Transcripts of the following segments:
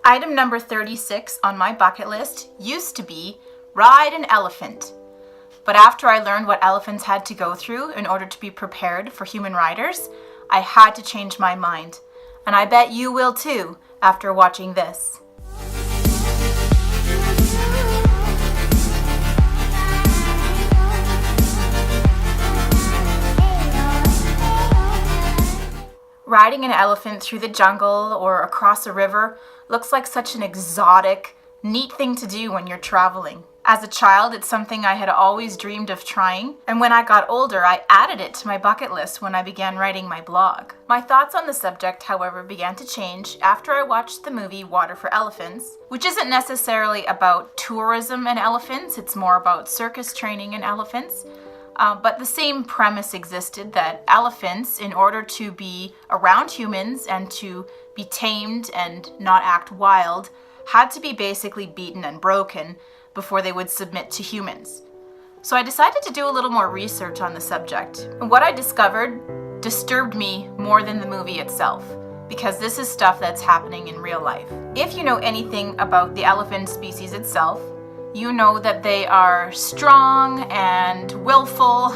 Item number 36 on my bucket list used to be ride an elephant. But after I learned what elephants had to go through in order to be prepared for human riders, I had to change my mind. And I bet you will too after watching this. Riding an elephant through the jungle or across a river looks like such an exotic, neat thing to do when you're traveling. As a child, it's something I had always dreamed of trying, and when I got older, I added it to my bucket list when I began writing my blog. My thoughts on the subject, however, began to change after I watched the movie Water for Elephants, which isn't necessarily about tourism and elephants, it's more about circus training and elephants. But the same premise existed, that elephants, in order to be around humans and to be tamed and not act wild, had to be basically beaten and broken before they would submit to humans. So I decided to do a little more research on the subject. And what I discovered disturbed me more than the movie itself, because this is stuff that's happening in real life. If you know anything about the elephant species itself, you know that they are strong and willful,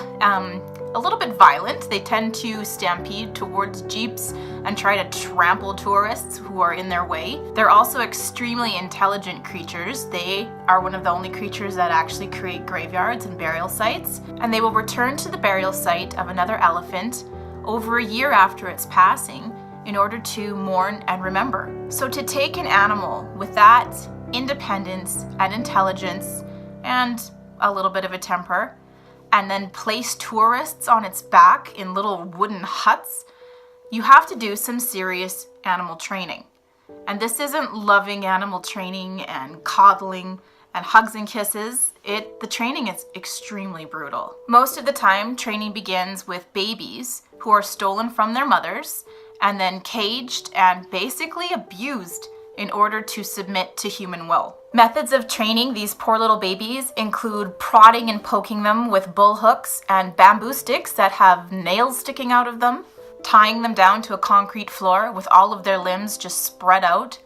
a little bit violent. They tend to stampede towards jeeps and try to trample tourists who are in their way. They're also extremely intelligent creatures. They are one of the only creatures that actually create graveyards and burial sites, and they will return to the burial site of another elephant over a year after its passing in order to mourn and remember. So to take an animal with that independence and intelligence and a little bit of a temper, and then place tourists on its back in little wooden huts, you have to do some serious animal training. And this isn't loving animal training and coddling and hugs and kisses. The training is extremely brutal. Most of the time, training begins with babies who are stolen from their mothers and then caged and basically abused in order to submit to human will. Methods of training these poor little babies include prodding and poking them with bull hooks and bamboo sticks that have nails sticking out of them, tying them down to a concrete floor with all of their limbs just spread out,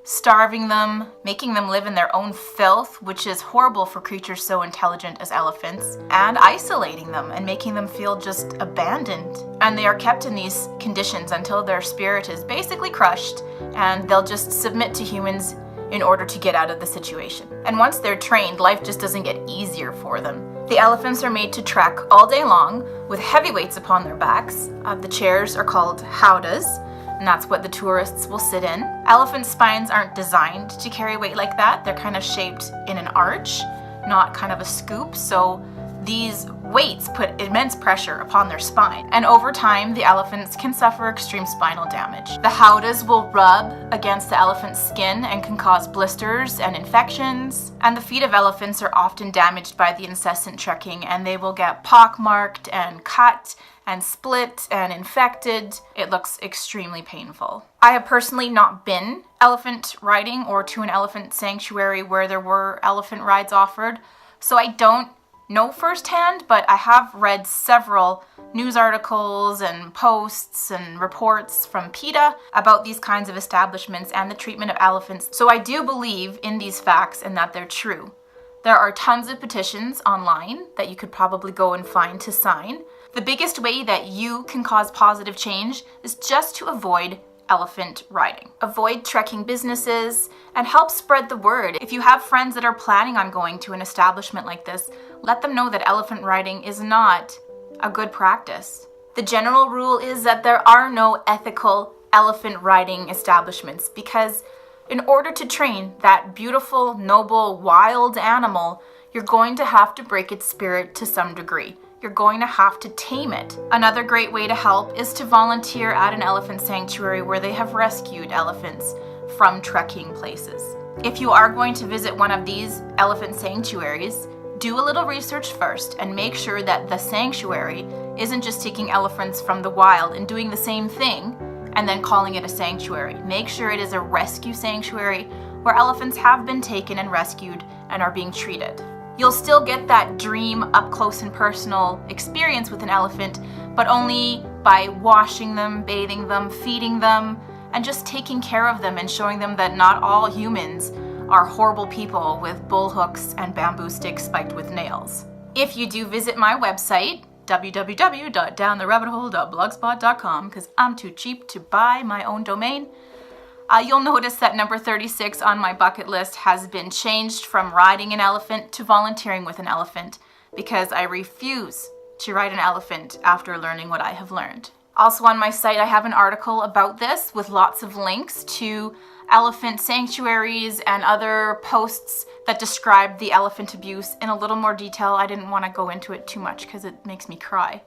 starving them, making them live in their own filth, which is horrible for creatures so intelligent as elephants, and isolating them and making them feel just abandoned. And they are kept in these conditions until their spirit is basically crushed and they'll just submit to humans in order to get out of the situation. And once they're trained, life just doesn't get easier for them. The elephants are made to trek all day long with heavy weights upon their backs. The chairs are called howdahs, and that's what the tourists will sit in. Elephant spines aren't designed to carry weight like that. They're kind of shaped in an arch, not kind of a scoop, so these weights put immense pressure upon their spine. And over time, the elephants can suffer extreme spinal damage. The howdahs will rub against the elephant's skin and can cause blisters and infections. And the feet of elephants are often damaged by the incessant trekking, and they will get pockmarked and cut and split and infected. It looks extremely painful. I have personally not been elephant riding or to an elephant sanctuary where there were elephant rides offered, so I don't know firsthand, but I have read several news articles and posts and reports from PETA about these kinds of establishments and the treatment of elephants, so I do believe in these facts and that they're true. There are tons of petitions online that you could probably go and find to sign. The biggest way that you can cause positive change is just to avoid elephant riding. Avoid trekking businesses and help spread the word. If you have friends that are planning on going to an establishment like this, let them know that elephant riding is not a good practice. The general rule is that there are no ethical elephant riding establishments, because in order to train that beautiful, noble, wild animal, you're going to have to break its spirit to some degree. You're going to have to tame it. Another great way to help is to volunteer at an elephant sanctuary where they have rescued elephants from trekking places. If you are going to visit one of these elephant sanctuaries, do a little research first and make sure that the sanctuary isn't just taking elephants from the wild and doing the same thing and then calling it a sanctuary. Make sure it is a rescue sanctuary where elephants have been taken and rescued and are being treated. You'll still get that dream up close and personal experience with an elephant, but only by washing them, bathing them, feeding them, and just taking care of them and showing them that not all humans are horrible people with bull hooks and bamboo sticks spiked with nails. If you do visit my website, www.downtherabbithole.blogspot.com, because I'm too cheap to buy my own domain, you'll notice that number 36 on my bucket list has been changed from riding an elephant to volunteering with an elephant, because I refuse to ride an elephant after learning what I have learned. Also on my site, I have an article about this with lots of links to elephant sanctuaries and other posts that describe the elephant abuse in a little more detail. I didn't want to go into it too much because it makes me cry.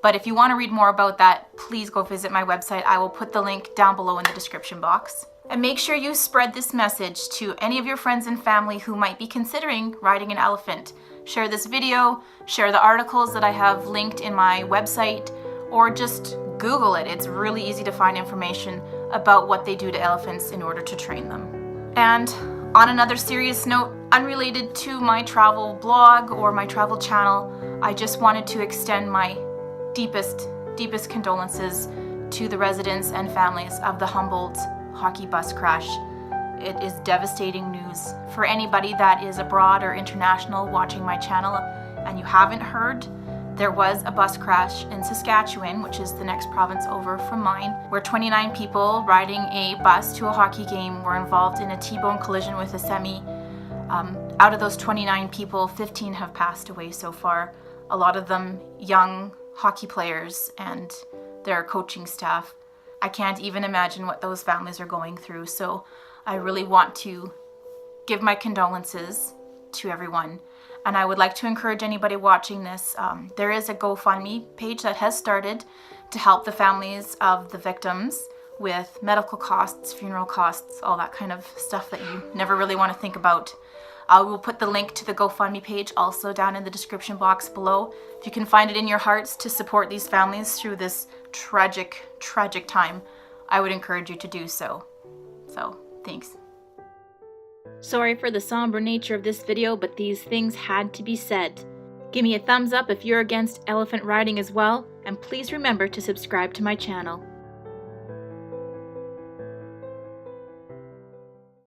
But if you want to read more about that, please go visit my website. I will put the link down below in the description box. And make sure you spread this message to any of your friends and family who might be considering riding an elephant. Share this video, share the articles that I have linked in my website, or just Google it. It's really easy to find information about what they do to elephants in order to train them. And on another serious note, unrelated to my travel blog or my travel channel, I just wanted to extend my deepest condolences to the residents and families of the Humboldt hockey bus crash. It is devastating news for anybody that is abroad or international watching my channel and you haven't heard. There was a bus crash in Saskatchewan, which is the next province over from mine, where 29 people riding a bus to a hockey game were involved in a T-bone collision with a semi. Out of those 29 people, 15 have passed away so far. A lot of them young hockey players and their coaching staff. I can't even imagine what those families are going through, so I really want to give my condolences to everyone. And I would like to encourage anybody watching this, there is a GoFundMe page that has started to help the families of the victims with medical costs, funeral costs, all that kind of stuff that you never really want to think about. I will put the link to the GoFundMe page also down in the description box below. If you can find it in your hearts to support these families through this tragic time, I would encourage you to do so. So, thanks. Sorry for the somber nature of this video, but these things had to be said. Give me a thumbs up if you're against elephant riding as well, and please remember to subscribe to my channel.